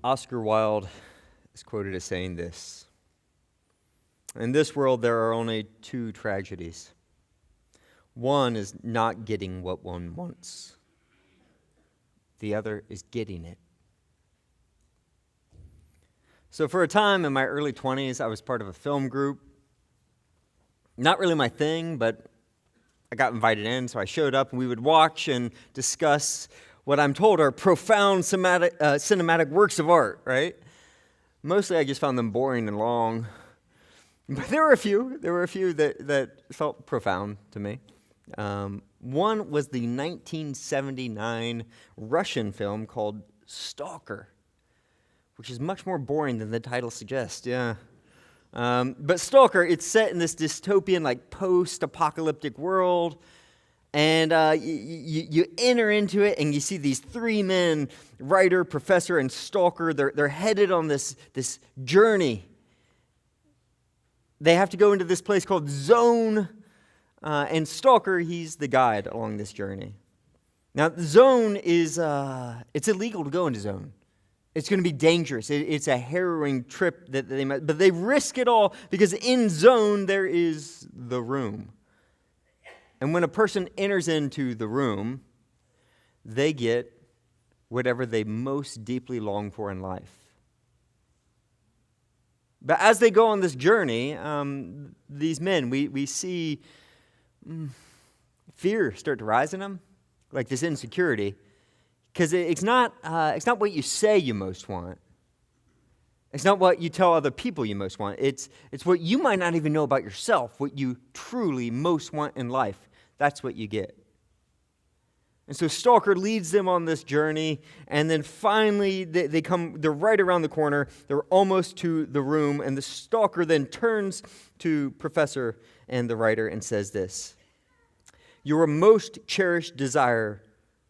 Oscar Wilde is quoted as saying this: "In this world, there are only two tragedies. One is not getting what one wants. The other is getting it." So for a time in my early 20s, I was part of a film group. Not really my thing, but I got invited in, so I showed up, and we would watch and discuss what I'm told are profound cinematic works of art, right? Mostly I just found them boring and long. But there were a few that felt profound to me. One was the 1979 Russian film called Stalker, which is much more boring than the title suggests, yeah. But Stalker, it's set in this dystopian, post-apocalyptic world, and you enter into it, and you see these three men, writer, professor, and stalker. They're headed on this journey. They have to go into this place called Zone, and Stalker, he's the guide along this journey. Now, Zone is, it's illegal to go into Zone. It's going to be dangerous. It's a harrowing trip that they might, but they risk it all because in Zone there is the room. And when a person enters into the room, they get whatever they most deeply long for in life. But as they go on this journey, these men, we see fear start to rise in them, like this insecurity, because it's not what you say you most want. It's not what you tell other people you most want. It's what you might not even know about yourself, what you truly most want in life. That's what you get. And so Stalker leads them on this journey, and then finally they're right around the corner, they're almost to the room, and the Stalker then turns to Professor and the writer and says this: "Your most cherished desire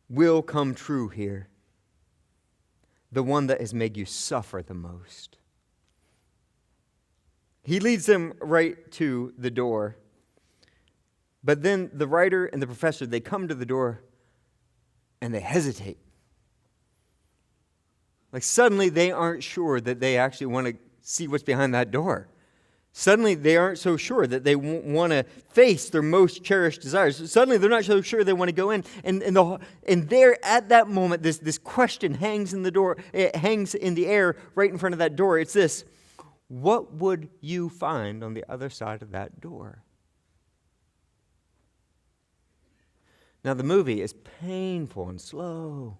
will come true here, the one that has made you suffer the most." He leads them right to the door. But then the writer and the professor, they come to the door and they hesitate. Like suddenly they aren't sure that they actually want to see what's behind that door. Suddenly they aren't so sure that they want to face their most cherished desires. Suddenly they're not so sure they want to go in. And there at that moment, this question hangs in the door. It hangs in the air right in front of that door. It's this: what would you find on the other side of that door? Now, the movie is painful and slow.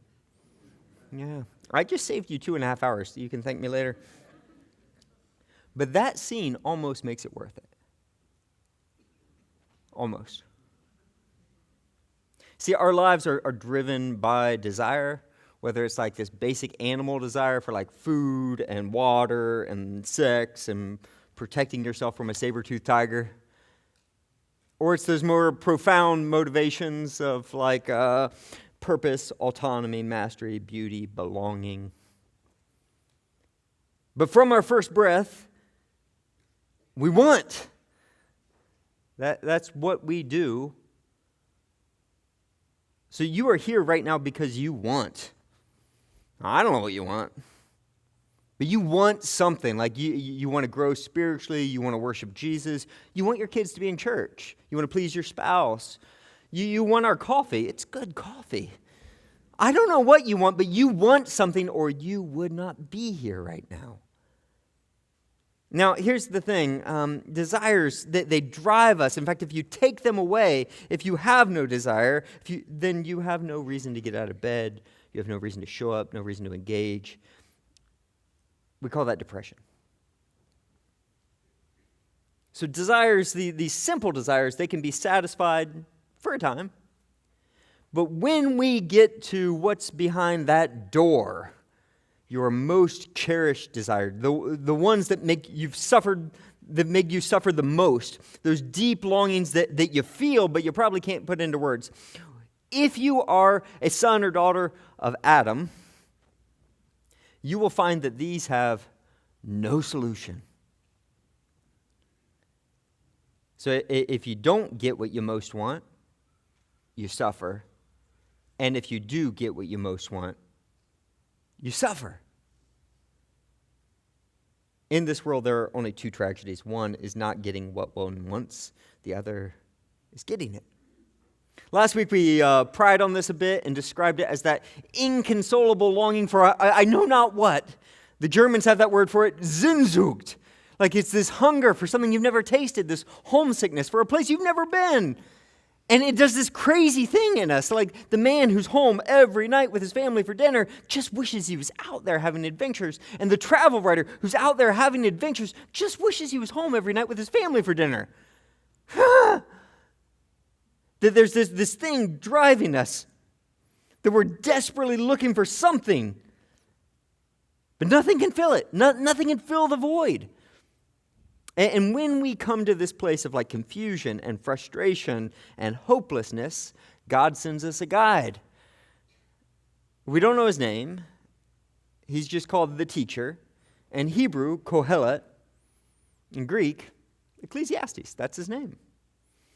Yeah. I just saved you 2.5 hours, so you can thank me later. But that scene almost makes it worth it. Almost. See, our lives are driven by desire, whether it's like this basic animal desire for like food and water and sex and protecting yourself from a saber-toothed tiger, or it's those more profound motivations of like purpose, autonomy, mastery, beauty, belonging. But from our first breath, we want. That's what we do. So you are here right now because you want. I don't know what you want. But you want something, like you want to grow spiritually, you want to worship Jesus, you want your kids to be in church, you want to please your spouse, you want our coffee. It's good coffee. I don't know what you want, but you want something or you would not be here right now. Now, here's the thing. Desires, they drive us. In fact, if you take them away, if you have no desire, then you have no reason to get out of bed, you have no reason to show up, no reason to engage. We call that depression. So desires, these simple desires, they can be satisfied for a time. But when we get to what's behind that door, your most cherished desire, the ones that make you suffer the most, those deep longings that you feel but you probably can't put into words. If you are a son or daughter of Adam, you will find that these have no solution. So if you don't get what you most want, you suffer. And if you do get what you most want, you suffer. In this world, there are only two tragedies. One is not getting what one wants. The other is getting it. Last week, we pried on this a bit and described it as that inconsolable longing for I know not what. The Germans have that word for it, Sehnsucht. Like it's this hunger for something you've never tasted, this homesickness for a place you've never been. And it does this crazy thing in us, like the man who's home every night with his family for dinner just wishes he was out there having adventures. And the travel writer who's out there having adventures just wishes he was home every night with his family for dinner. That there's this thing driving us, that we're desperately looking for something, but nothing can fill it. Nothing can fill the void. And when we come to this place of like confusion and frustration and hopelessness, God sends us a guide. We don't know his name. He's just called the teacher. In Hebrew, Kohelet. In Greek, Ecclesiastes. That's his name.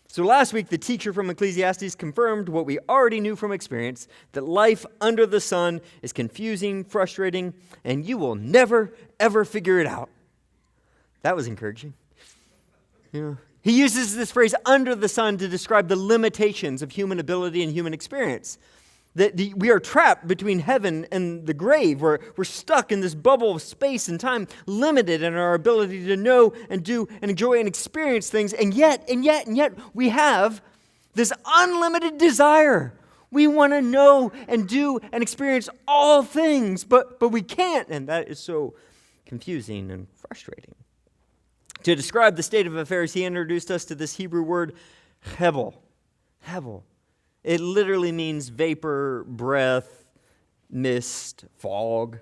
So last week, the teacher from Ecclesiastes confirmed what we already knew from experience, that life under the sun is confusing, frustrating, and you will never, ever figure it out. That was encouraging. Yeah. He uses this phrase, under the sun, to describe the limitations of human ability and human experience. That we are trapped between heaven and the grave. We're stuck in this bubble of space and time, limited in our ability to know and do and enjoy and experience things. And yet, we have this unlimited desire. We want to know and do and experience all things, but we can't. And that is so confusing and frustrating. To describe the state of affairs, he introduced us to this Hebrew word, hevel. Hevel. It literally means vapor, breath, mist, fog.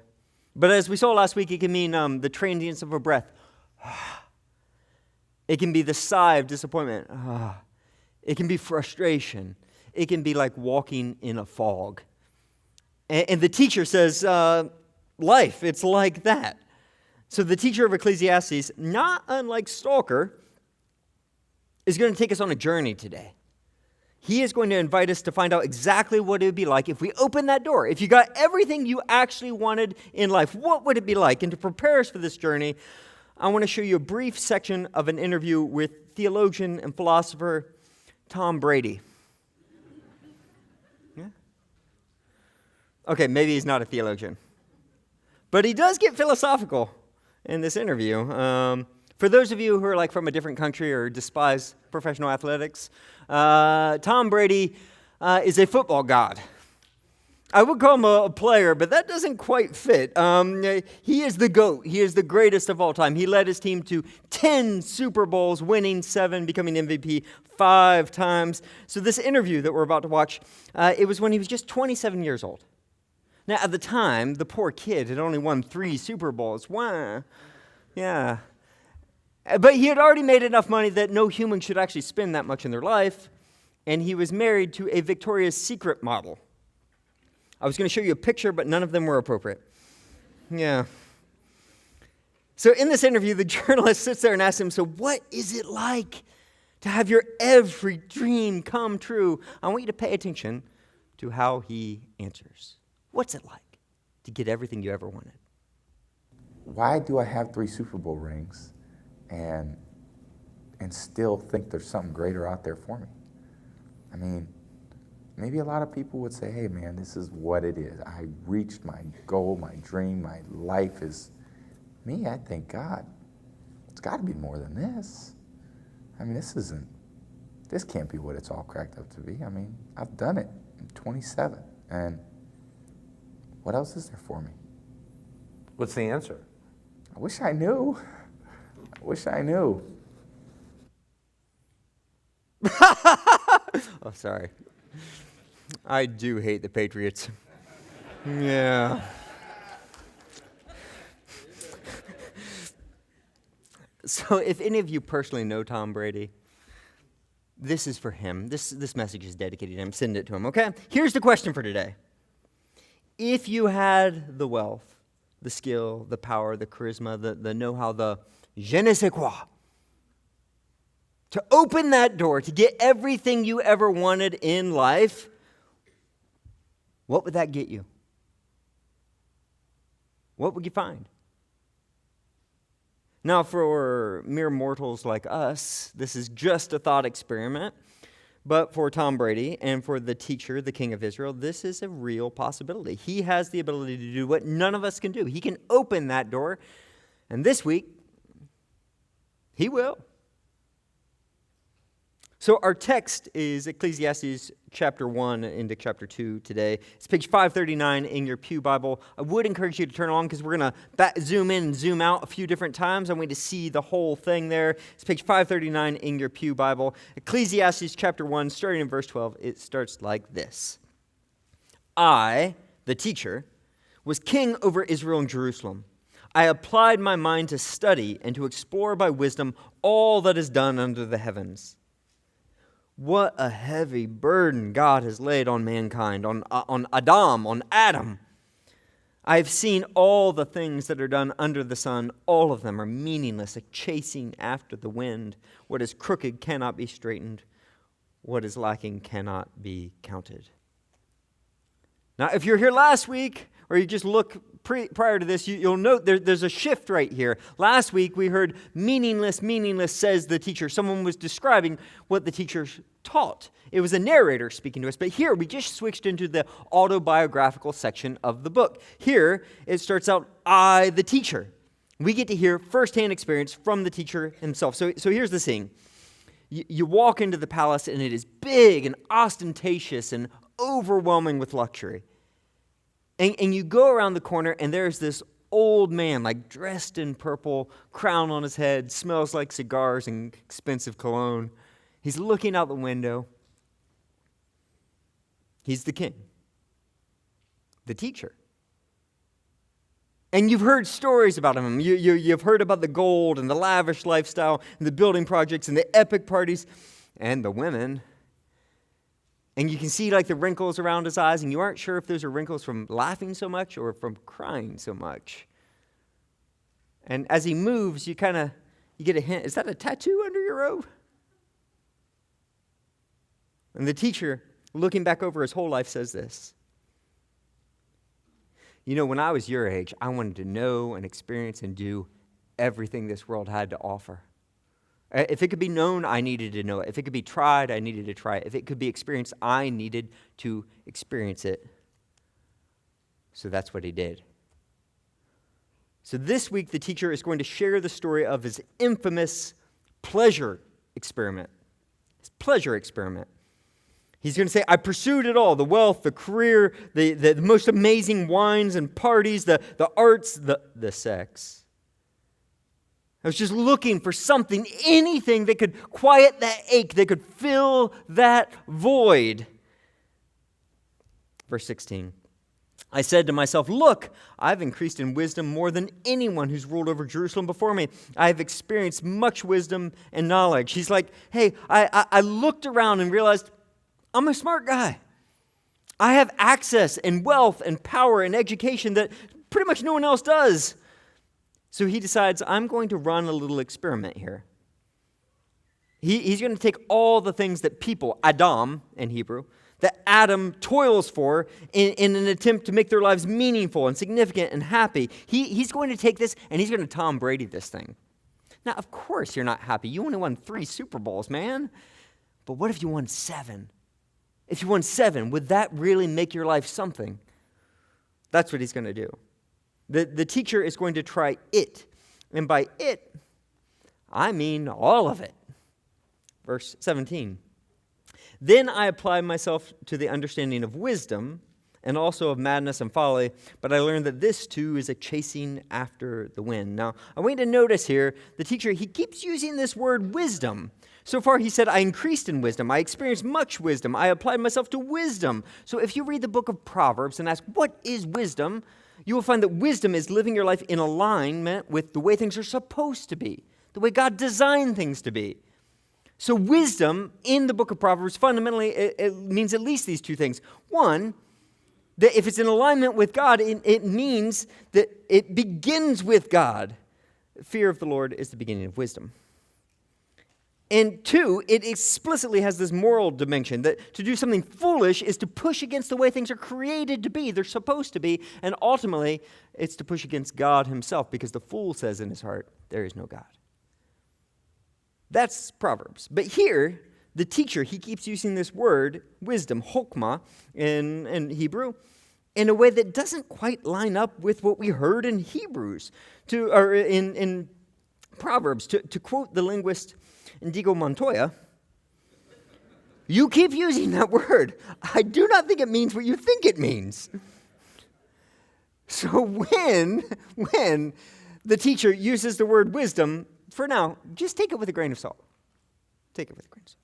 But as we saw last week, it can mean the transience of a breath. It can be the sigh of disappointment. It can be frustration. It can be like walking in a fog. And the teacher says, life, it's like that. So the teacher of Ecclesiastes, not unlike Stalker, is going to take us on a journey today. He is going to invite us to find out exactly what it would be like if we open that door. If you got everything you actually wanted in life, what would it be like? And to prepare us for this journey, I want to show you a brief section of an interview with theologian and philosopher Tom Brady. Yeah? Okay, maybe he's not a theologian. But he does get philosophical in this interview. For those of you who are like from a different country or despise professional athletics, Tom Brady is a football god. I would call him a player, but that doesn't quite fit. He is the GOAT. He is the greatest of all time. He led his team to 10 Super Bowls, winning 7, becoming MVP 5 times. So this interview that we're about to watch, it was when he was just 27 years old. Now, at the time, the poor kid had only won 3 Super Bowls. Why? Yeah. But he had already made enough money that no human should actually spend that much in their life, and he was married to a Victoria's Secret model. I was going to show you a picture, but none of them were appropriate. Yeah. So in this interview, the journalist sits there and asks him, so what is it like to have your every dream come true? I want you to pay attention to how he answers. What's it like to get everything you ever wanted? Why do I have 3 Super Bowl rings and still think there's something greater out there for me? I mean, maybe a lot of people would say, hey man, this is what it is. I reached my goal, my dream, my life is me. I think, God, it's got to be more than this. I mean, this can't be what it's all cracked up to be. I mean, I've done it. I'm 27, and what else is there for me? What's the answer? I wish I knew. I wish I knew. Oh, sorry. I do hate the Patriots. Yeah. So if any of you personally know Tom Brady, this is for him. This message is dedicated to him. Send it to him, okay? Here's the question for today. If you had the wealth, the skill, the power, the charisma, the know-how, the je ne sais quoi, to open that door, to get everything you ever wanted in life, what would that get you? What would you find? Now, for mere mortals like us, this is just a thought experiment. But for Tom Brady and for the teacher, the king of Israel, this is a real possibility. He has the ability to do what none of us can do. He can open that door. And this week, he will. So our text is Ecclesiastes chapter 1 into chapter 2 today. It's page 539 in your Pew Bible. I would encourage you to turn on because we're going to zoom in and zoom out a few different times. I want you to see the whole thing there. It's page 539 in your Pew Bible. Ecclesiastes chapter 1, starting in verse 12, it starts like this. I, the teacher, was king over Israel and Jerusalem. I applied my mind to study and to explore by wisdom all that is done under the heavens. What a heavy burden God has laid on mankind, on Adam. I have seen all the things that are done under the sun. All of them are meaningless, a chasing after the wind. What is crooked cannot be straightened. What is lacking cannot be counted. Now, if you're here last week, or you just look prior to this, you'll note there's a shift right here. Last week, we heard meaningless, says the teacher. Someone was describing what the teacher taught. It was a narrator speaking to us. But here, we just switched into the autobiographical section of the book. Here, it starts out, I, the teacher. We get to hear firsthand experience from the teacher himself. So here's the scene. You walk into the palace, and it is big and ostentatious and overwhelming with luxury. And you go around the corner, and there's this old man, like dressed in purple, crown on his head, smells like cigars and expensive cologne. He's looking out the window. He's the king, the teacher. And you've heard stories about him. You've heard about the gold and the lavish lifestyle and the building projects and the epic parties and the women. And you can see like the wrinkles around his eyes, and you aren't sure if those are wrinkles from laughing so much or from crying so much. And as he moves, you get a hint. Is that a tattoo under your robe? And the teacher, looking back over his whole life, says this. You know, when I was your age, I wanted to know and experience and do everything this world had to offer. If it could be known, I needed to know it. If it could be tried, I needed to try it. If it could be experienced, I needed to experience it. So that's what he did. So this week, the teacher is going to share the story of his infamous pleasure experiment. His pleasure experiment. He's going to say, I pursued it all, the wealth, the career, the most amazing wines and parties, the arts, the sex. I was just looking for something, anything that could quiet that ache, that could fill that void. Verse 16. I said to myself, look, I've increased in wisdom more than anyone who's ruled over Jerusalem before me. I've experienced much wisdom and knowledge. He's like, hey, I looked around and realized I'm a smart guy. I have access and wealth and power and education that pretty much no one else does. So he decides, I'm going to run a little experiment here. He's going to take all the things that people, Adam in Hebrew, that Adam toils for in an attempt to make their lives meaningful and significant and happy. He's going to take this and he's going to Tom Brady this thing. Now, of course you're not happy. You only won 3 Super Bowls, man. But what if you won 7? If you won 7, would that really make your life something? That's what he's going to do. The teacher is going to try it. And by it, I mean all of it. Verse 17. Then I applied myself to the understanding of wisdom and also of madness and folly, but I learned that this too is a chasing after the wind. Now, I want you to notice here, the teacher, he keeps using this word wisdom. So far, he said, I increased in wisdom. I experienced much wisdom. I applied myself to wisdom. So if you read the book of Proverbs and ask, what is wisdom? You will find that wisdom is living your life in alignment with the way things are supposed to be, the way God designed things to be. So wisdom in the book of Proverbs, fundamentally, it means at least these 2 things. One, that if it's in alignment with God, it means that it begins with God. Fear of the Lord is the beginning of wisdom. And 2, it explicitly has this moral dimension that to do something foolish is to push against the way things are created to be, they're supposed to be, and ultimately it's to push against God himself because the fool says in his heart, there is no God. That's Proverbs. But here, the teacher, he keeps using this word, wisdom, chokmah, in Hebrew, in a way that doesn't quite line up with what we heard in Hebrews, or in Proverbs. To quote the linguist Indigo Montoya, you keep using that word. I do not think it means what you think it means. So when the teacher uses the word wisdom, for now, just take it with a grain of salt. Take it with a grain of salt.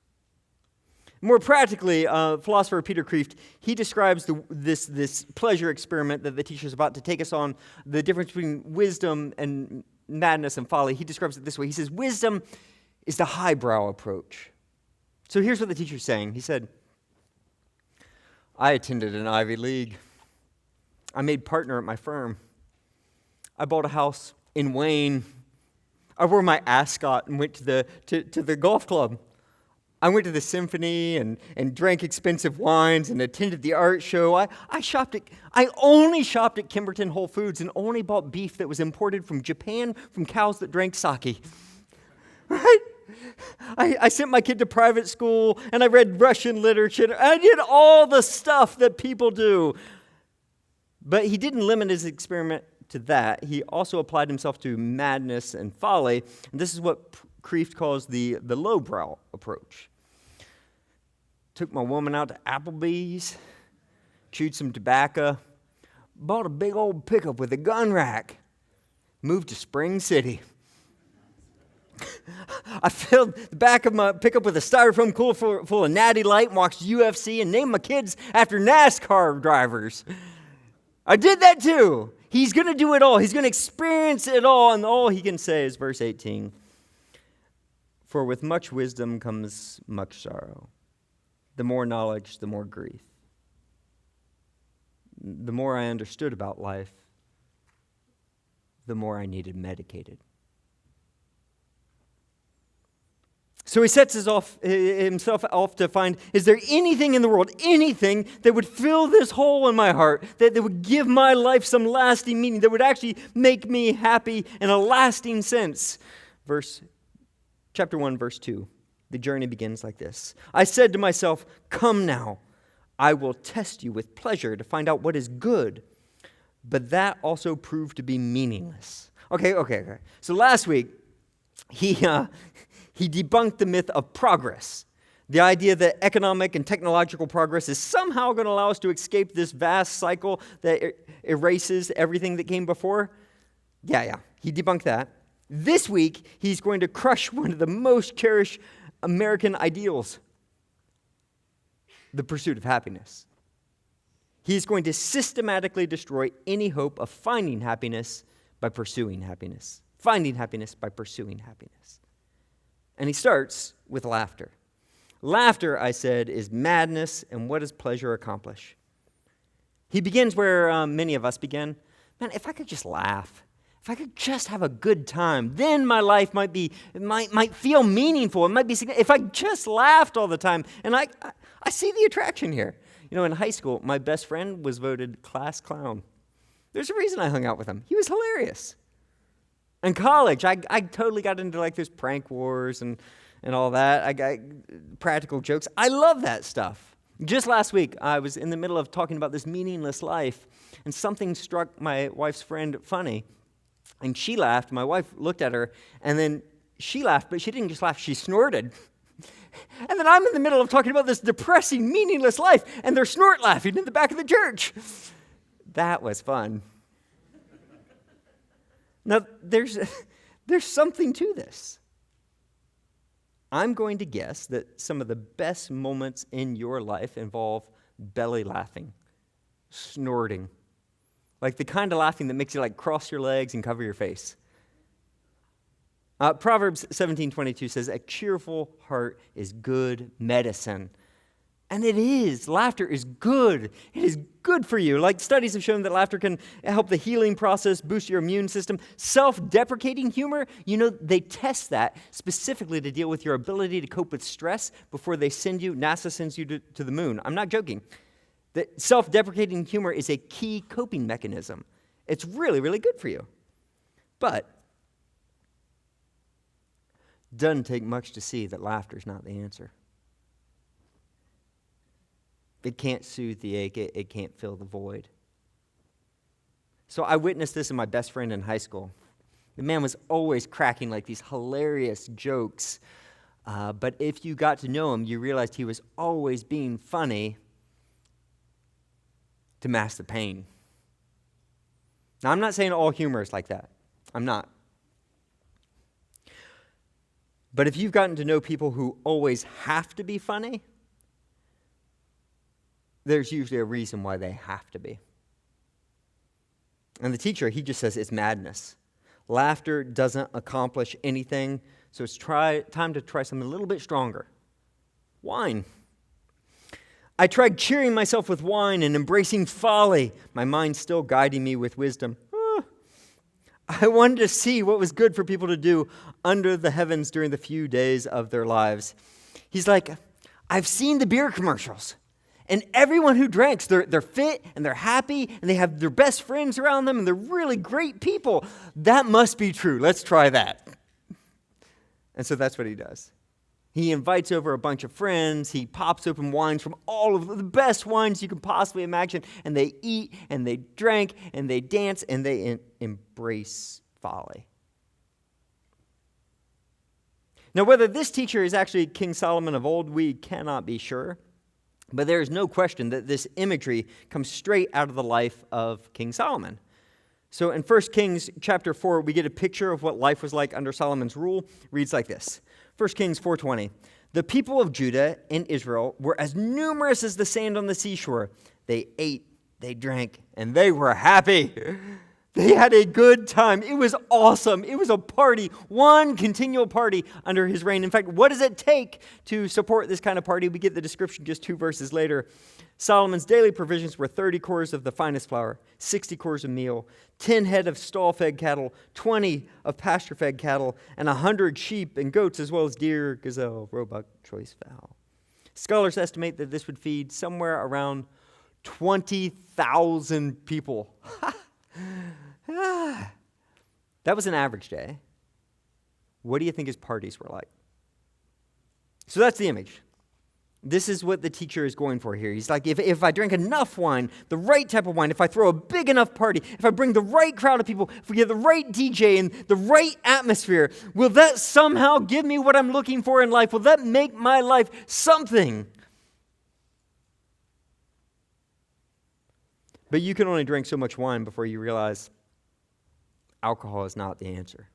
More practically, philosopher Peter Kreeft, he describes this pleasure experiment that the teacher is about to take us on, the difference between wisdom and madness and folly. He describes it this way. He says, wisdom is the highbrow approach. So here's what the teacher's saying. He said, I attended an Ivy League. I made partner at my firm. I bought a house in Wayne. I wore my ascot and went to the golf club. I went to the symphony and drank expensive wines and attended the art show. I only shopped at Kimberton Whole Foods and only bought beef that was imported from Japan from cows that drank sake. Right? I sent my kid to private school and I read Russian literature. I did all the stuff that people do. But he didn't limit his experiment to that. He also applied himself to madness and folly. And this is what Kreeft calls the lowbrow approach. Took my woman out to Applebee's, chewed some tobacco, bought a big old pickup with a gun rack, moved to Spring City. I filled the back of my pickup with a styrofoam cooler full of Natty Light and watched UFC and named my kids after NASCAR drivers. I did that too. He's going to do it all. He's going to experience it all. And all he can say is verse 18. For with much wisdom comes much sorrow. The more knowledge, the more grief. The more I understood about life, the more I needed medicated. So he sets himself off to find, is there anything in the world, anything that would fill this hole in my heart, that would give my life some lasting meaning, that would actually make me happy in a lasting sense? Chapter 1, verse 2. The journey begins like this. I said to myself, come now, I will test you with pleasure to find out what is good. But that also proved to be meaningless. Okay. So last week, he debunked the myth of progress. The idea that economic and technological progress is somehow going to allow us to escape this vast cycle that erases everything that came before. Yeah. He debunked that. This week, he's going to crush one of the most cherished American ideals, the pursuit of happiness. He's going to systematically destroy any hope of finding happiness by pursuing happiness. Finding happiness by pursuing happiness. And he starts with laughter. Laughter, I said, is madness, and what does pleasure accomplish? He begins where many of us begin. Man, if I could just laugh, if I could just have a good time, then my life might feel meaningful. It might be significant. If I just laughed all the time, and I see the attraction here. You know, in high school, my best friend was voted class clown. There's a reason I hung out with him. He was hilarious. In college, I totally got into like those prank wars and all that. I got practical jokes. I love that stuff. Just last week, I was in the middle of talking about this meaningless life, and something struck my wife's friend funny. And she laughed. My wife looked at her, and then she laughed, but she didn't just laugh, she snorted. And then I'm in the middle of talking about this depressing, meaningless life, and they're snort laughing in the back of the church. That was fun. Now, there's something to this. I'm going to guess that some of the best moments in your life involve belly laughing, snorting, like the kind of laughing that makes you like cross your legs and cover your face. Proverbs 17:22 says, a cheerful heart is good medicine, And it is. Laughter is good. It is good for you. Like studies have shown that laughter can help the healing process, boost your immune system. Self-deprecating humor, they test that specifically to deal with your ability to cope with stress before NASA sends you to the moon. I'm not joking. That self-deprecating humor is a key coping mechanism. It's really, really good for you. But doesn't take much to see that laughter is not the answer. It can't soothe the ache. It can't fill the void. So I witnessed this in my best friend in high school. The man was always cracking like these hilarious jokes. But if you got to know him, you realized he was always being funny to mask the pain. Now, I'm not saying all humor is like that. I'm not. But if you've gotten to know people who always have to be funny, there's usually a reason why they have to be. And the teacher, he just says it's madness. Laughter doesn't accomplish anything, so it's time to try something a little bit stronger. Wine. I tried cheering myself with wine and embracing folly, my mind still guiding me with wisdom. I wanted to see what was good for people to do under the heavens during the few days of their lives. He's like, I've seen the beer commercials. And everyone who drinks, they're fit and they're happy and they have their best friends around them and they're really great people. That must be true. Let's try that. And so that's what he does. He invites over a bunch of friends. He pops open wines from all of the best wines you can possibly imagine. And they eat and they drink and they dance and they embrace folly. Now, whether this teacher is actually King Solomon of old, we cannot be sure. But there is no question that this imagery comes straight out of the life of King Solomon. So in 1 Kings chapter 4, we get a picture of what life was like under Solomon's rule. It reads like this. 1 Kings 4:20. The people of Judah and Israel were as numerous as the sand on the seashore. They ate, they drank, and they were happy. They had a good time. It was awesome. It was a party, one continual party under his reign. In fact, what does it take to support this kind of party? We get the description just 2 verses later. Solomon's daily provisions were 30 cores of the finest flour, 60 cores of meal, 10 head of stall-fed cattle, 20 of pasture-fed cattle, and 100 sheep and goats, as well as deer, gazelle, roebuck, choice fowl. Scholars estimate that this would feed somewhere around 20,000 people. That was an average day. What do you think his parties were like? So that's the image. This is what the teacher is going for here. He's like, if I drink enough wine, the right type of wine, if I throw a big enough party, if I bring the right crowd of people, if we get the right DJ and the right atmosphere, will that somehow give me what I'm looking for in life? Will that make my life something? But you can only drink so much wine before you realize alcohol is not the answer.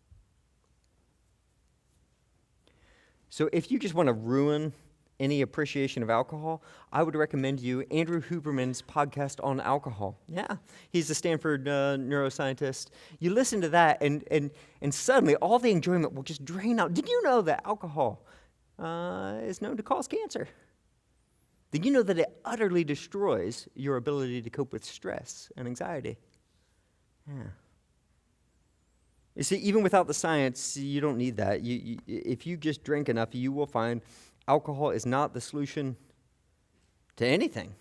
So if you just want to ruin any appreciation of alcohol, I would recommend you Andrew Huberman's podcast on alcohol. Yeah, he's a Stanford neuroscientist. You listen to that, and suddenly all the enjoyment will just drain out. Did you know that alcohol is known to cause cancer? Did you know that it utterly destroys your ability to cope with stress and anxiety? Yeah. You see, even without the science, you don't need that. If you just drink enough, you will find alcohol is not the solution to anything.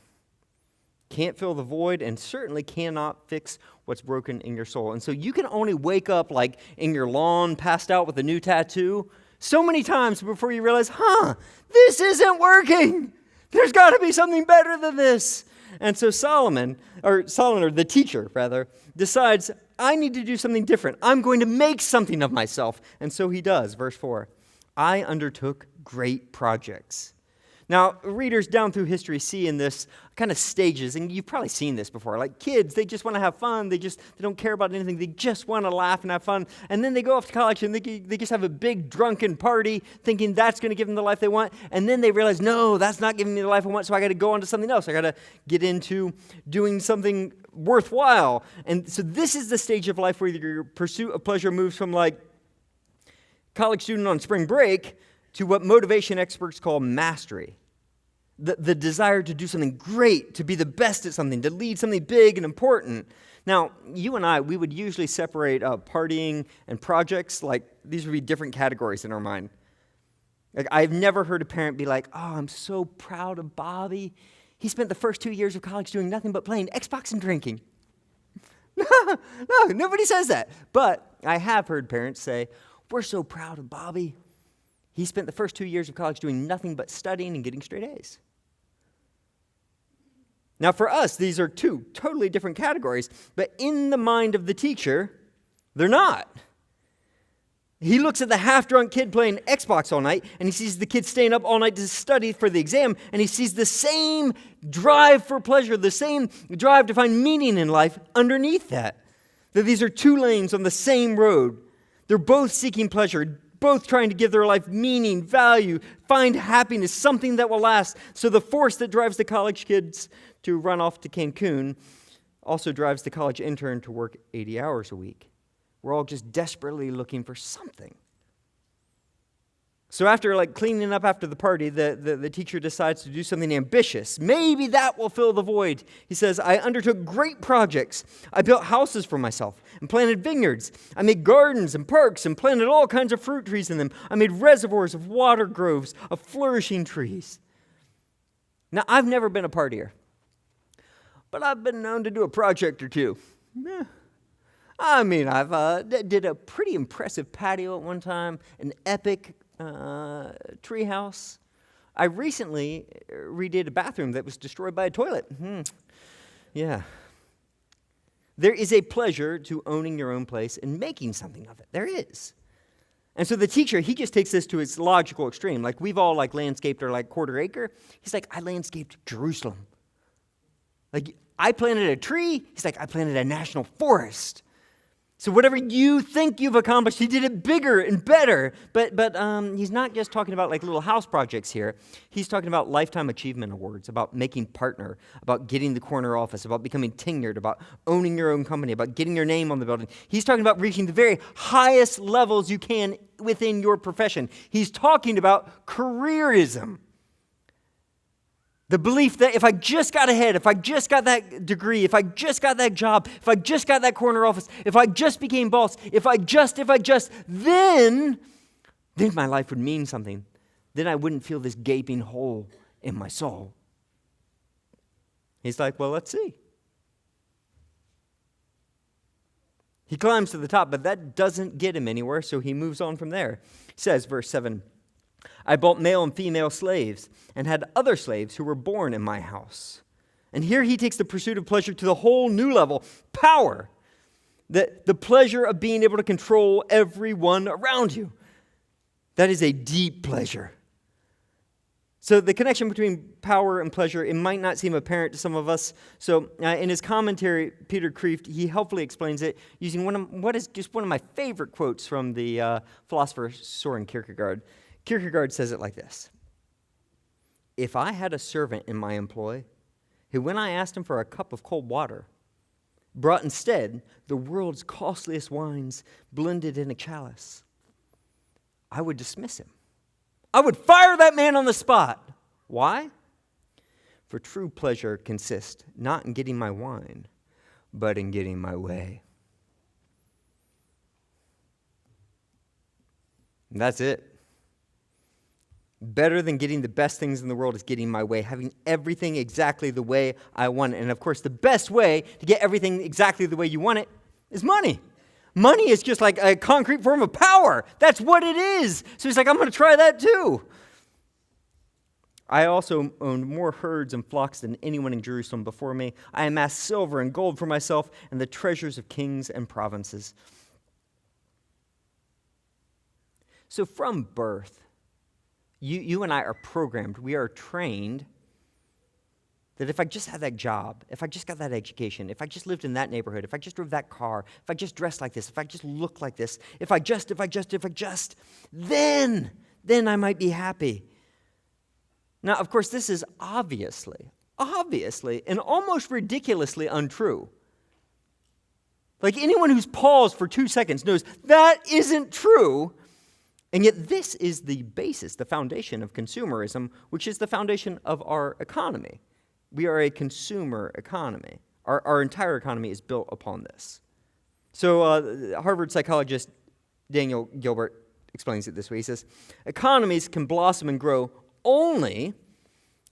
Can't fill the void and certainly cannot fix what's broken in your soul. And so you can only wake up like in your lawn, passed out with a new tattoo, so many times before you realize, this isn't working. There's got to be something better than this. And so Solomon, or the teacher rather, decides, I need to do something different. I'm going to make something of myself. And so he does. Verse 4, I undertook great projects. Now, readers down through history see in this kind of stages, and you've probably seen this before, like kids, they just want to have fun. They don't care about anything. They just want to laugh and have fun. And then they go off to college, and they just have a big drunken party, thinking that's going to give them the life they want. And then they realize, no, that's not giving me the life I want, so I got to go on to something else. I got to get into doing something worthwhile. And so this is the stage of life where your pursuit of pleasure moves from like college student on spring break to what motivation experts call mastery. The desire to do something great, to be the best at something, to lead something big and important. Now, you and I, we would usually separate partying and projects. Like, these would be different categories in our mind. Like, I've never heard a parent be like, oh, I'm so proud of Bobby. He spent the first 2 years of college doing nothing but playing Xbox and drinking. No, nobody says that. But I have heard parents say, we're so proud of Bobby. He spent the first 2 years of college doing nothing but studying and getting straight A's. Now, for us, these are two totally different categories, but in the mind of the teacher, they're not. He looks at the half-drunk kid playing Xbox all night, and he sees the kid staying up all night to study for the exam, and he sees the same drive for pleasure, the same drive to find meaning in life underneath that. That these are two lanes on the same road. They're both seeking pleasure, both trying to give their life meaning, value, find happiness, something that will last. So the force that drives the college kids to run off to Cancun also drives the college intern to work 80 hours a week. We're all just desperately looking for something. So after cleaning up after the party, the teacher decides to do something ambitious. Maybe that will fill the void. He says, I undertook great projects. I built houses for myself and planted vineyards. I made gardens and parks and planted all kinds of fruit trees in them. I made reservoirs of water groves of flourishing trees. Now, I've never been a partier, but I've been known to do a project or two. I mean, I've did a pretty impressive patio at one time, an epic tree house. I recently redid a bathroom that was destroyed by a toilet. Yeah. There is a pleasure to owning your own place and making something of it. There is. And so the teacher, he just takes this to its logical extreme. Like, we've all landscaped our quarter acre. He's like, I landscaped Jerusalem. Like, I planted a tree. He's like, I planted a national forest. So whatever you think you've accomplished, he did it bigger and better. But he's not just talking about little house projects here. He's talking about lifetime achievement awards, about making partner, about getting the corner office, about becoming tenured, about owning your own company, about getting your name on the building. He's talking about reaching the very highest levels you can within your profession. He's talking about careerism. The belief that if I just got ahead, if I just got that degree, if I just got that job, if I just got that corner office, if I just became boss, if I just, then my life would mean something. Then I wouldn't feel this gaping hole in my soul. He's like, well, let's see. He climbs to the top, but that doesn't get him anywhere, so he moves on from there. He says, verse 7, I bought male and female slaves and had other slaves who were born in my house. And here he takes the pursuit of pleasure to the whole new level, power. The pleasure of being able to control everyone around you. That is a deep pleasure. So the connection between power and pleasure, it might not seem apparent to some of us. So in his commentary, Peter Kreeft, he helpfully explains it using what is just one of my favorite quotes from the philosopher Soren Kierkegaard. Kierkegaard says it like this: if I had a servant in my employ who, when I asked him for a cup of cold water, brought instead the world's costliest wines blended in a chalice, I would dismiss him. I would fire that man on the spot. Why? For true pleasure consists not in getting my wine, but in getting my way. And that's it. Better than getting the best things in the world is getting my way, having everything exactly the way I want it. And of course, the best way to get everything exactly the way you want it is money. Money is just like a concrete form of power. That's what it is. So he's like, I'm going to try that too. I also owned more herds and flocks than anyone in Jerusalem before me. I amassed silver and gold for myself and the treasures of kings and provinces. So from birth, you and I are programmed, we are trained that if I just had that job, if I just got that education, if I just lived in that neighborhood, if I just drove that car, if I just dressed like this, if I just looked like this, if I just, then I might be happy. Now, of course, this is obviously, and almost ridiculously untrue. Like anyone who's paused for 2 seconds knows that isn't true. And yet this is the basis, the foundation of consumerism, which is the foundation of our economy. We are a consumer economy. Our entire economy is built upon this. So Harvard psychologist Daniel Gilbert explains it this way. He says, economies can blossom and grow only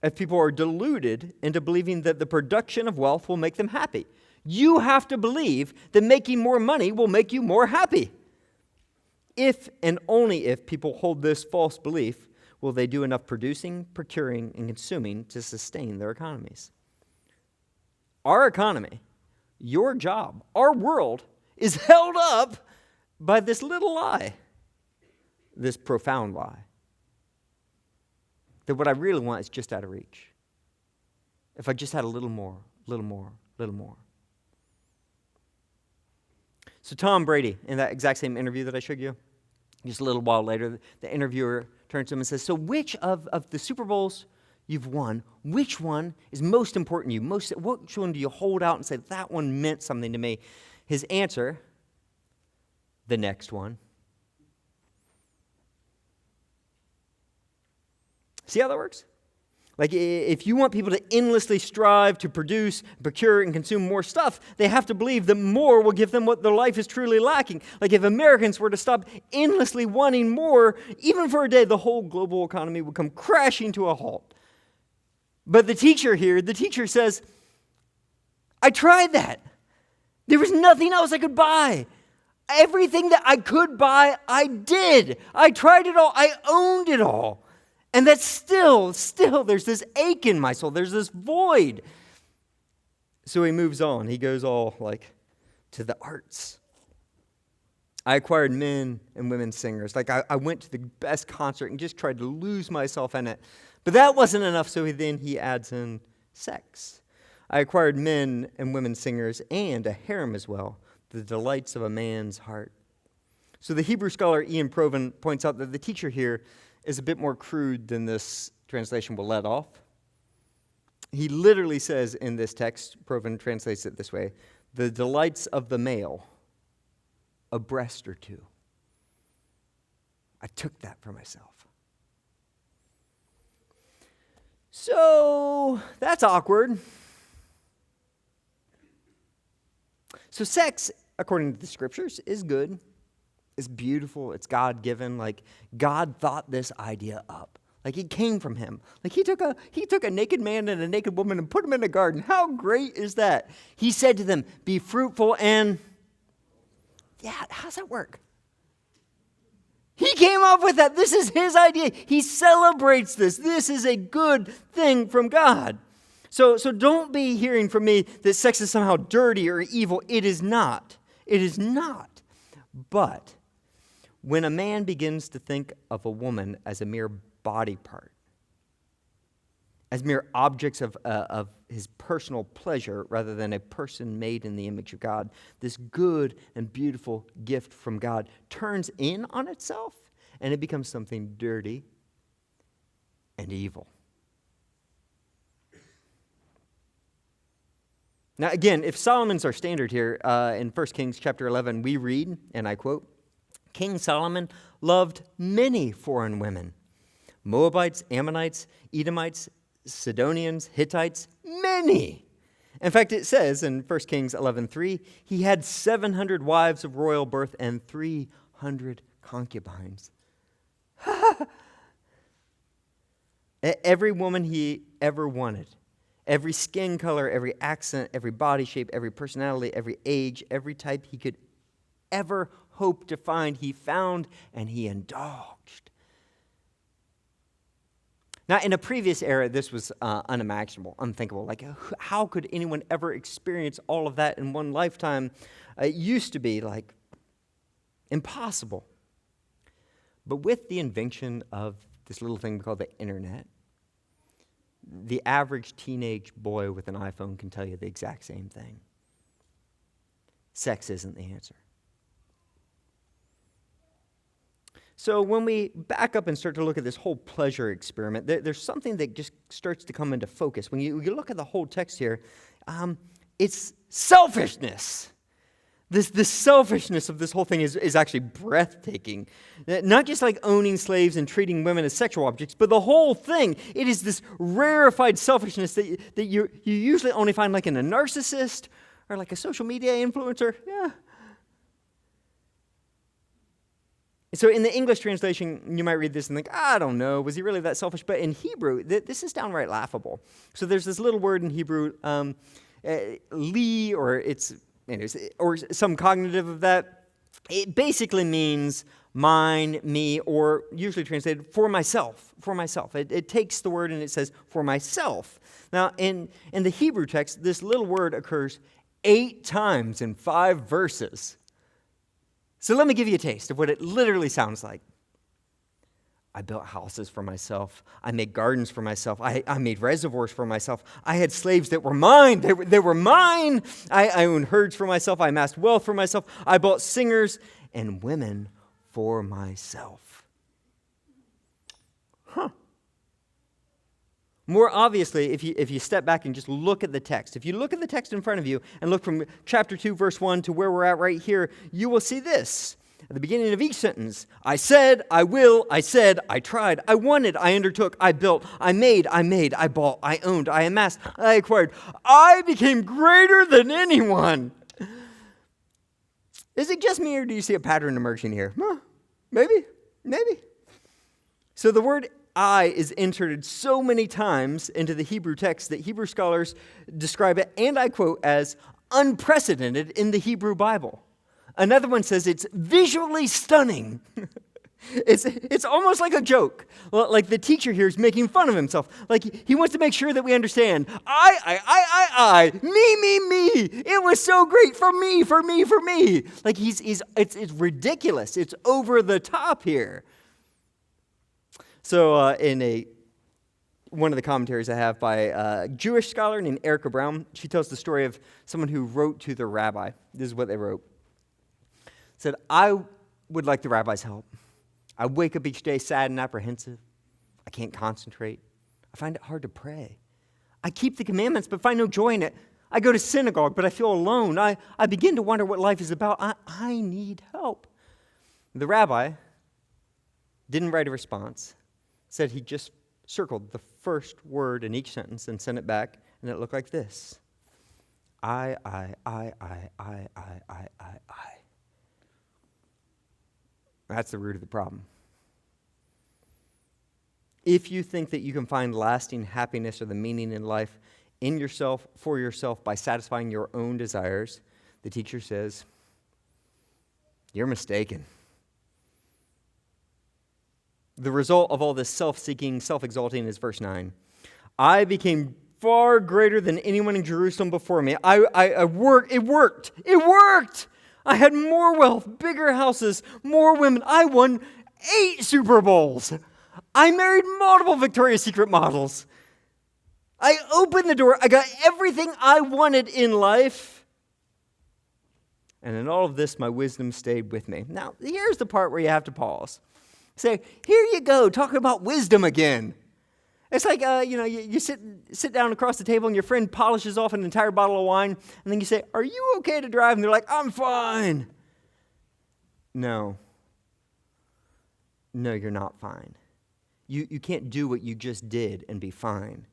if people are deluded into believing that the production of wealth will make them happy. You have to believe that making more money will make you more happy. If and only if people hold this false belief, will they do enough producing, procuring, and consuming to sustain their economies. Our economy, your job, our world is held up by this little lie, this profound lie, that what I really want is just out of reach. If I just had a little more, little more, little more. So Tom Brady, in that exact same interview that I showed you, just a little while later, the interviewer turns to him and says, so which of the Super Bowls you've won, which one is most important to you? Which one do you hold out and say, that one meant something to me? His answer, the next one. See how that works? Like, if you want people to endlessly strive to produce, procure, and consume more stuff, they have to believe that more will give them what their life is truly lacking. Like, if Americans were to stop endlessly wanting more, even for a day, the whole global economy would come crashing to a halt. But the teacher says, I tried that. There was nothing else I could buy. Everything that I could buy, I did. I tried it all. I owned it all. And that's still, there's this ache in my soul. There's this void. So he moves on. He goes all like to the arts. I acquired men and women singers. Like I went to the best concert and just tried to lose myself in it. But that wasn't enough, so he adds in sex. I acquired men and women singers and a harem as well, the delights of a man's heart. So the Hebrew scholar Ian Provan points out that the teacher here is a bit more crude than this translation will let off. He literally says in this text, Provan translates it this way, the delights of the male, a breast or two. I took that for myself. So that's awkward. So sex, according to the scriptures, is good. It's beautiful. It's God-given. Like, God thought this idea up. Like, it came from him. Like, he took a naked man and a naked woman and put them in a garden. How great is that? He said to them, be fruitful and... Yeah, how's that work? He came up with that. This is his idea. He celebrates this. This is a good thing from God. So don't be hearing from me that sex is somehow dirty or evil. It is not. It is not. But when a man begins to think of a woman as a mere body part, as mere objects of his personal pleasure rather than a person made in the image of God, this good and beautiful gift from God turns in on itself and it becomes something dirty and evil. Now again, if Solomon's our standard here, in 1 Kings chapter 11, we read, and I quote, King Solomon loved many foreign women, Moabites, Ammonites, Edomites, Sidonians, Hittites, many. In fact, it says in 1 Kings 11:3, he had 700 wives of royal birth and 300 concubines. Every woman he ever wanted, every skin color, every accent, every body shape, every personality, every age, every type he could ever hope to find, he found and he indulged. Now, in a previous era, this was unimaginable, unthinkable. Like, how could anyone ever experience all of that in one lifetime? It used to be, like, impossible. But with the invention of this little thing called the internet, the average teenage boy with an iPhone can tell you the exact same thing. Sex isn't the answer. So when we back up and start to look at this whole pleasure experiment, there's something that just starts to come into focus. When you look at the whole text here, it's selfishness. This selfishness of this whole thing is actually breathtaking. Not just like owning slaves and treating women as sexual objects, but the whole thing. It is this rarefied selfishness that you usually only find like in a narcissist or like a social media influencer. Yeah. So in the English translation, you might read this and think, I don't know, was he really that selfish? But in Hebrew, this is downright laughable. So there's this little word in Hebrew, li, or some cognitive of that. It basically means mine, me, or usually translated for myself, for myself. It takes the word and it says for myself. Now, in the Hebrew text, this little word occurs 8 times in 5 verses. So let me give you a taste of what it literally sounds like. I built houses for myself. I made gardens for myself. I made reservoirs for myself. I had slaves that were mine. They were mine. I owned herds for myself. I amassed wealth for myself. I bought singers and women for myself. More obviously, if you step back and just look at the text, if you look at the text in front of you and look from chapter 2, verse 1 to where we're at right here, you will see this. At the beginning of each sentence, I said, I will, I said, I tried, I wanted, I undertook, I built, I made, I bought, I owned, I amassed, I acquired. I became greater than anyone. Is it just me or do you see a pattern emerging here? Maybe. So the word I is inserted so many times into the Hebrew text that Hebrew scholars describe it, and I quote, as unprecedented in the Hebrew Bible. Another one says it's visually stunning. It's almost like a joke. Like the teacher here is making fun of himself. Like he wants to make sure that we understand. I, me. It was so great for me. Like it's ridiculous. It's over the top here. So in one of the commentaries I have by a Jewish scholar named Erica Brown, she tells the story of someone who wrote to the rabbi. This is what they wrote. Said, I would like the rabbi's help. I wake up each day sad and apprehensive. I can't concentrate. I find it hard to pray. I keep the commandments but find no joy in it. I go to synagogue but I feel alone. I begin to wonder what life is about. I need help. The rabbi didn't write a response. Said he just circled the first word in each sentence and sent it back, and it looked like this. I. That's the root of the problem. If you think that you can find lasting happiness or the meaning in life in yourself, for yourself, by satisfying your own desires, the teacher says, you're mistaken. The result of all this self-seeking, self-exalting is verse 9. I became far greater than anyone in Jerusalem before me. I worked. It worked. I had more wealth, bigger houses, more women. I won 8 Super Bowls. I married multiple Victoria's Secret models. I opened the door. I got everything I wanted in life. And in all of this, my wisdom stayed with me. Now, here's the part where you have to pause. Say, here you go, talking about wisdom again. It's like, you sit down across the table and your friend polishes off an entire bottle of wine, and then you say, are you okay to drive? And they're like, I'm fine. No, you're not fine. You can't do what you just did and be fine.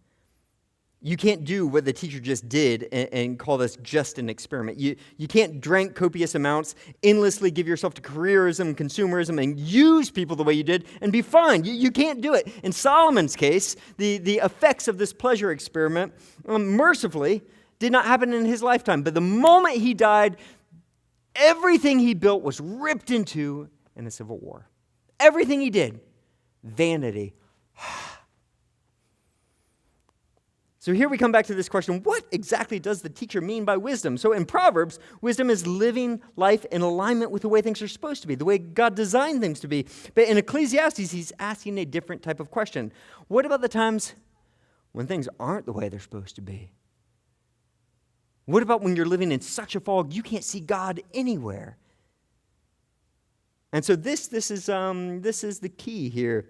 You can't do what the teacher just did and call this just an experiment. You can't drink copious amounts, endlessly give yourself to careerism, consumerism, and use people the way you did and be fine. You can't do it. In Solomon's case, the effects of this pleasure experiment, mercifully, did not happen in his lifetime. But the moment he died, everything he built was ripped into in a civil war. Everything he did, vanity. So here we come back to this question, what exactly does the teacher mean by wisdom? So in Proverbs, wisdom is living life in alignment with the way things are supposed to be, the way God designed things to be. But in Ecclesiastes, he's asking a different type of question. What about the times when things aren't the way they're supposed to be? What about when you're living in such a fog you can't see God anywhere? And so this is the key here.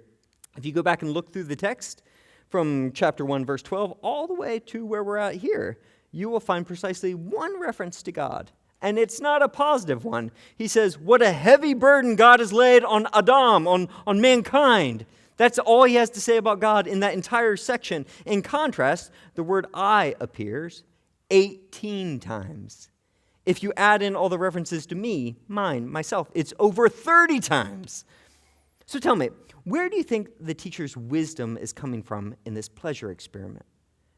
If you go back and look through the text, from chapter 1, verse 12, all the way to where we're at here, you will find precisely one reference to God. and it's not a positive one. He says, what a heavy burden God has laid on Adam, on mankind. That's all he has to say about God in that entire section. In contrast, the word I appears 18 times. If you add in all the references to me, mine, myself, it's over 30 times. So tell me, where do you think the teacher's wisdom is coming from in this pleasure experiment?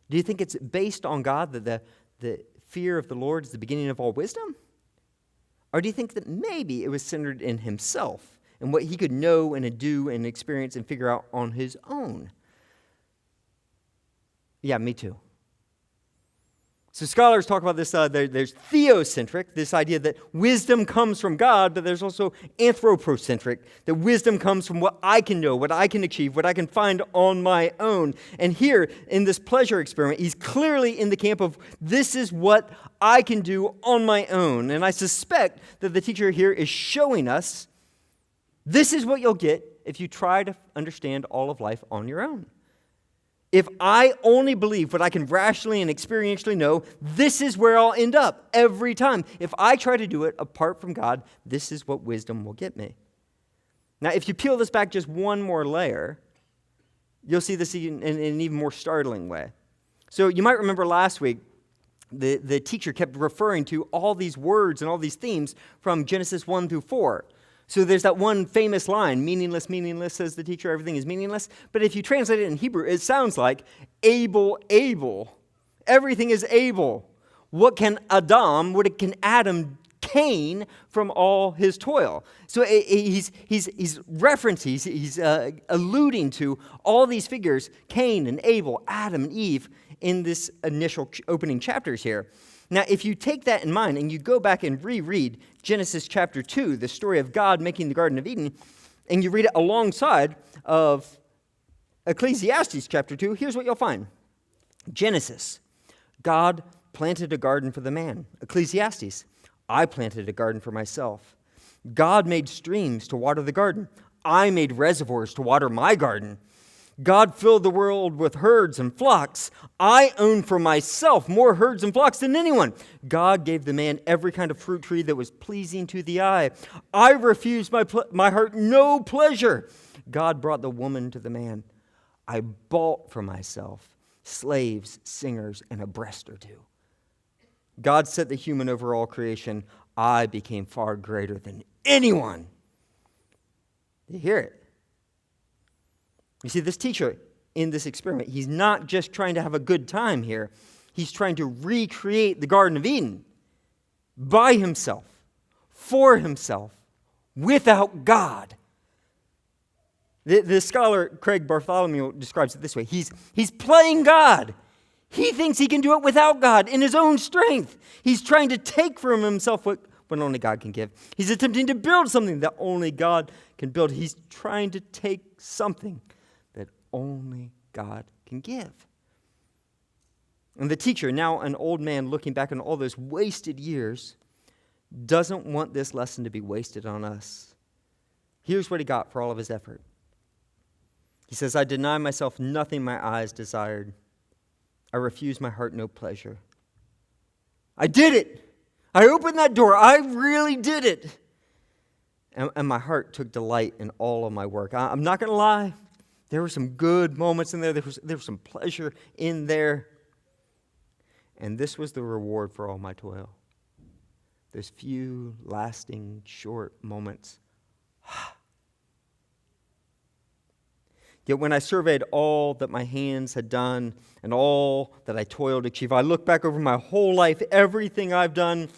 Do you think it's based on God, that the fear of the Lord is the beginning of all wisdom? Or do you think that maybe it was centered in himself and what he could know and do and experience and figure out on his own? Yeah, me too. So scholars talk about this, there's theocentric, this idea that wisdom comes from God, but there's also anthropocentric, that wisdom comes from what I can know, what I can achieve, what I can find on my own. And here, in this pleasure experiment, he's clearly in the camp of, this is what I can do on my own. And I suspect that the teacher here is showing us, this is what you'll get if you try to understand all of life on your own. If I only believe what I can rationally and experientially know, this is where I'll end up every time. If I try to do it apart from God, this is what wisdom will get me. Now, if you peel this back just one more layer, you'll see this in an even more startling way. So you might remember last week, the teacher kept referring to all these words and all these themes from Genesis 1 through 4. So there's that one famous line, meaningless, meaningless, says the teacher, everything is meaningless. But if you translate it in Hebrew, it sounds like able, able. Everything is able. What can Adam gain from all his toil? So he's referencing, he's alluding to all these figures, Cain and Abel, Adam and Eve, in this initial opening chapters here. Now, if you take that in mind and you go back and reread Genesis chapter 2, the story of God making the Garden of Eden, and you read it alongside of Ecclesiastes chapter 2, here's what you'll find. Genesis, God planted a garden for the man. Ecclesiastes, I planted a garden for myself. God made streams to water the garden. I made reservoirs to water my garden. God filled the world with herds and flocks. I own for myself more herds and flocks than anyone. God gave the man every kind of fruit tree that was pleasing to the eye. I refused my heart no pleasure. God brought the woman to the man. I bought for myself slaves, singers, and a breast or two. God set the human over all creation. I became far greater than anyone. You hear it? You see, this teacher in this experiment, he's not just trying to have a good time here. He's trying to recreate the Garden of Eden by himself, for himself, without God. The scholar Craig Bartholomew describes it this way. He's playing God. He thinks he can do it without God in his own strength. He's trying to take from himself what only God can give. He's attempting to build something that only God can build. He's trying to take something that only God can give. And the teacher, now an old man looking back on all those wasted years, doesn't want this lesson to be wasted on us. Here's what he got for all of his effort. He says, I deny myself nothing my eyes desired. I refuse my heart no pleasure. I did it. I opened that door. I really did it. And my heart took delight in all of my work. I'm not going to lie. There were some good moments in there. There was some pleasure in there. And this was the reward for all my toil. Those few lasting, short moments. Yet when I surveyed all that my hands had done and all that I toiled to achieve, I look back over my whole life, everything I've done,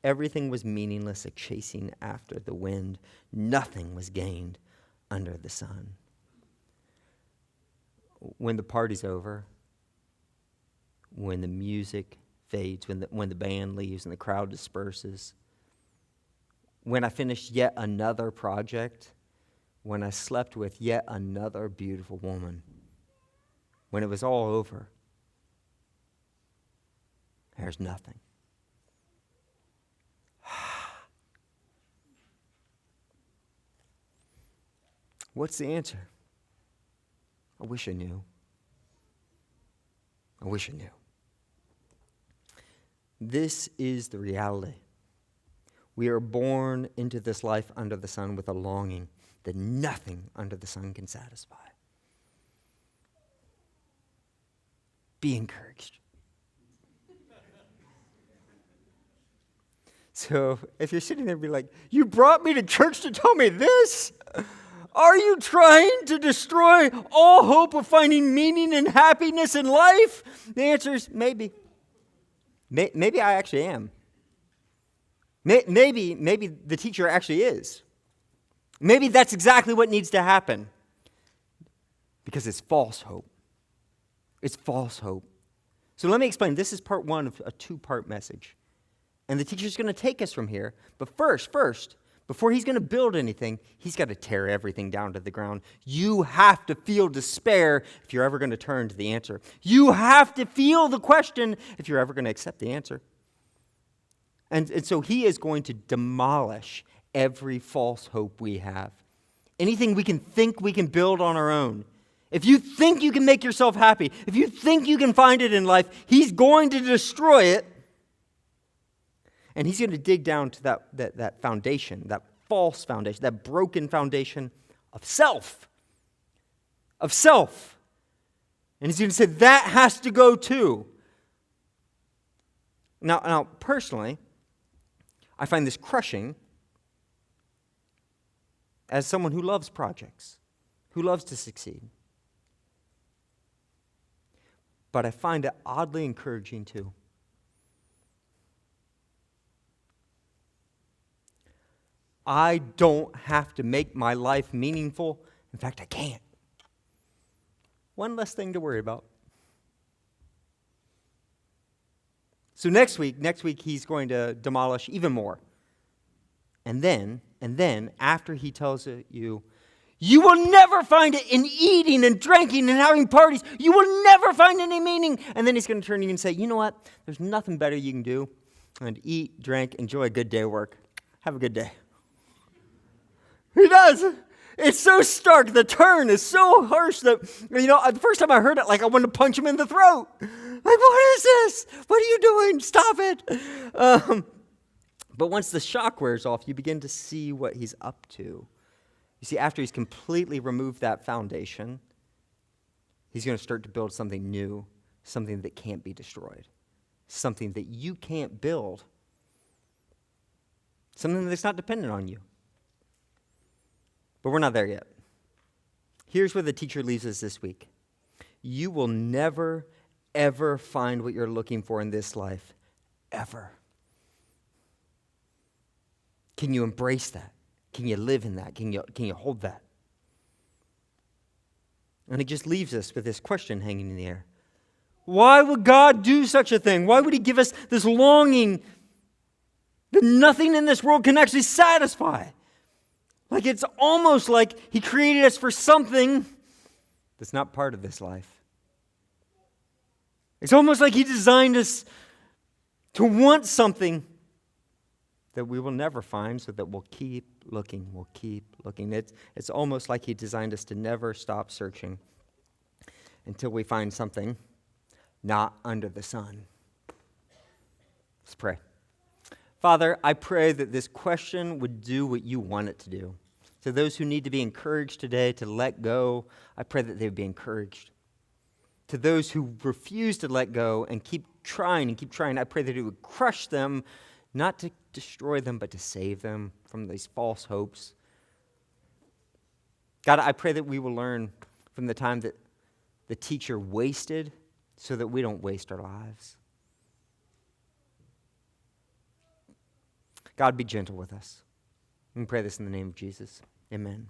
everything was meaningless, a chasing after the wind. Nothing was gained under the sun. When the party's over, when the music fades, when the band leaves and the crowd disperses, when I finish yet another project, when I slept with yet another beautiful woman, when it was all over, there's nothing. What's the answer? I wish I knew. I wish I knew. This is the reality. We are born into this life under the sun with a longing that nothing under the sun can satisfy. Be encouraged. So if you're sitting there and be like, you brought me to church to tell me this? Are you trying to destroy all hope of finding meaning and happiness in life? The answer is maybe. Maybe I actually am. Maybe the teacher actually is. Maybe that's exactly what needs to happen. Because it's false hope. It's false hope. So let me explain. This is part one of a two-part message. And the teacher's going to take us from here. But first, before he's going to build anything, he's got to tear everything down to the ground. You have to feel despair if you're ever going to turn to the answer. You have to feel the question if you're ever going to accept the answer. And so he is going to demolish every false hope we have. Anything we can think we can build on our own. If you think you can make yourself happy, if you think you can find it in life, he's going to destroy it. And he's going to dig down to that foundation, that false foundation, that broken foundation of self. Of self. And he's going to say, that has to go too. Now, personally, I find this crushing as someone who loves projects, who loves to succeed. But I find it oddly encouraging too. I don't have to make my life meaningful. In fact, I can't. One less thing to worry about. So next week he's going to demolish even more. And then, after he tells you, you will never find it in eating and drinking and having parties. You will never find any meaning. And then he's going to turn to you and say, you know what? There's nothing better you can do than eat, drink, enjoy a good day of work. Have a good day. He does. It's so stark. The turn is so harsh that, the first time I heard it, I wanted to punch him in the throat. What is this? What are you doing? Stop it. But once the shock wears off, you begin to see what he's up to. You see, after he's completely removed that foundation, he's going to start to build something new, something that can't be destroyed, something that you can't build, something that's not dependent on you. But we're not there yet. Here's where the teacher leaves us this week. You will never, ever find what you're looking for in this life, ever. Can you embrace that? Can you live in that? Can you hold that? And it just leaves us with this question hanging in the air. Why would God do such a thing? Why would he give us this longing that nothing in this world can actually satisfy? It's almost like he created us for something that's not part of this life. It's almost like he designed us to want something that we will never find, so that we'll keep looking, It's almost like he designed us to never stop searching until we find something not under the sun. Let's pray. Father, I pray that this question would do what you want it to do. To those who need to be encouraged today to let go, I pray that they would be encouraged. To those who refuse to let go and keep trying, I pray that it would crush them, not to destroy them, but to save them from these false hopes. God, I pray that we will learn from the time that the teacher wasted so that we don't waste our lives. God, be gentle with us. We pray this in the name of Jesus. Amen.